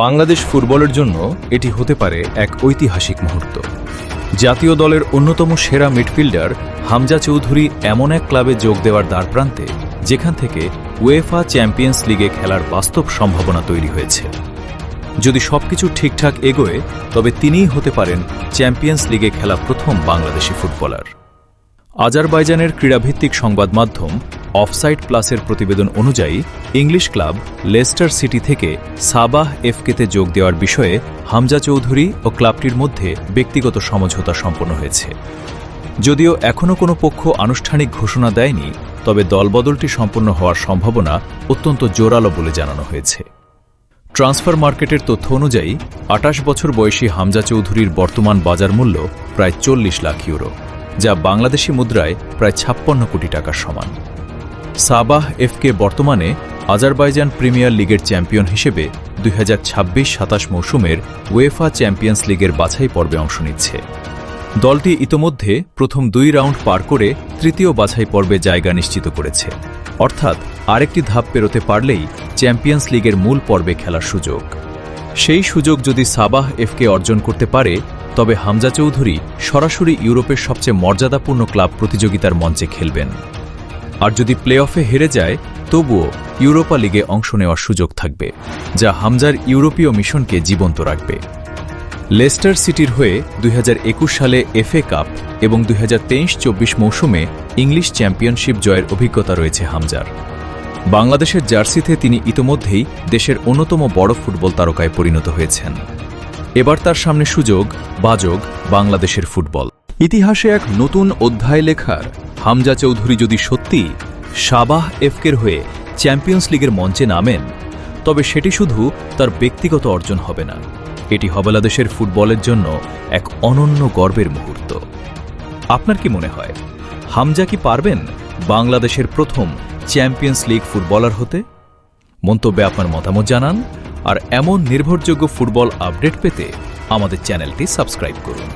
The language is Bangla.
বাংলাদেশ ফুটবলের জন্য এটি হতে পারে এক ঐতিহাসিক মুহূর্ত। জাতীয় দলের অন্যতম সেরা মিডফিল্ডার হামজা চৌধুরী এমন এক ক্লাবে যোগ দেওয়ার দ্বারপ্রান্তে, যেখান থেকে উয়েফা চ্যাম্পিয়ন্স লিগে খেলার বাস্তব সম্ভাবনা তৈরি হয়েছে। যদি সবকিছু ঠিকঠাক এগোয়, তবে তিনিই হতে পারেন চ্যাম্পিয়ন্স লিগে খেলা প্রথম বাংলাদেশি ফুটবলার। আজারবাইজানের ক্রীড়াভিত্তিক সংবাদ মাধ্যম অফসাইড প্লাসের প্রতিবেদন অনুযায়ী, ইংলিশ ক্লাব লেস্টার সিটি থেকে সাবাহ এফকেতে যোগ দেওয়ার বিষয়ে হামজা চৌধুরী ও ক্লাবটির মধ্যে ব্যক্তিগত সমঝোতা সম্পন্ন হয়েছে। যদিও এখনও কোনো পক্ষ আনুষ্ঠানিক ঘোষণা দেয়নি, তবে দলবদলটি সম্পন্ন হওয়ার সম্ভাবনা অত্যন্ত জোরালো বলে জানানো হয়েছে। ট্রান্সফার মার্কেটের তথ্য অনুযায়ী ২৮ বছর বয়সী হামজা চৌধুরীর বর্তমান বাজার মূল্য প্রায় ৪০ লাখ ইউরো, যা বাংলাদেশি মুদ্রায় প্রায় ৫৬ কোটি টাকার সমান। সাবাহ এফকে বর্তমানে আজারবাইজান প্রিমিয়ার লিগের চ্যাম্পিয়ন হিসেবে ২০২৬-২৭ মৌসুমের উয়েফা চ্যাম্পিয়ন্স লিগের বাছাই পর্বে অংশ নিচ্ছে। দলটি ইতোমধ্যে প্রথম ২ রাউন্ড পার করে তৃতীয় বাছাই পর্বে জায়গা নিশ্চিত করেছে, অর্থাৎ আরেকটি ধাপ পেরোতে পারলেই চ্যাম্পিয়ন্স লিগের মূল পর্বে খেলার সুযোগ। সেই সুযোগ যদি সাবাহ এফকে অর্জন করতে পারে, তবে হামজা চৌধুরী সরাসরি ইউরোপের সবচেয়ে মর্যাদাপূর্ণ ক্লাব প্রতিযোগিতার মঞ্চে খেলবেন। আর যদি প্লে অফে হেরে যায়, তবুও ইউরোপা লিগে অংশ নেওয়ার সুযোগ থাকবে, যা হামজার ইউরোপীয় মিশনকে জীবন্ত রাখবে। লেস্টার সিটির হয়ে ২০২১ সালে এফএ কাপ এবং ২০২৩-২৪ মৌসুমে ইংলিশ চ্যাম্পিয়নশিপ জয়ের অভিজ্ঞতা রয়েছে হামজার। বাংলাদেশের জার্সিতে তিনি ইতোমধ্যেই দেশের অন্যতম বড় ফুটবল তারকায় পরিণত হয়েছেন। এবার তার সামনে সুযোগ, বাজগ বাংলাদেশের ফুটবল ইতিহাসে এক নতুন অধ্যায় লেখার। হামজা চৌধুরী যদি সত্যি সাবাহ এফকের হয়ে চ্যাম্পিয়ন্স লিগের মঞ্চে নামেন, তবে সেটি শুধু তার ব্যক্তিগত অর্জন হবে না, এটি হবে বাংলাদেশের ফুটবলের জন্য এক অনন্য গর্বের মুহূর্ত। আপনার কি মনে হয়, হামজা কি পারবেন বাংলাদেশের প্রথম চ্যাম্পিয়ন্স লিগ ফুটবলার হতে? মন্তব্যে আপনার মতামত জানান, আর এমন নির্ভরযোগ্য ফুটবল আপডেট পেতে আমাদের চ্যানেলটি সাবস্ক্রাইব করুন।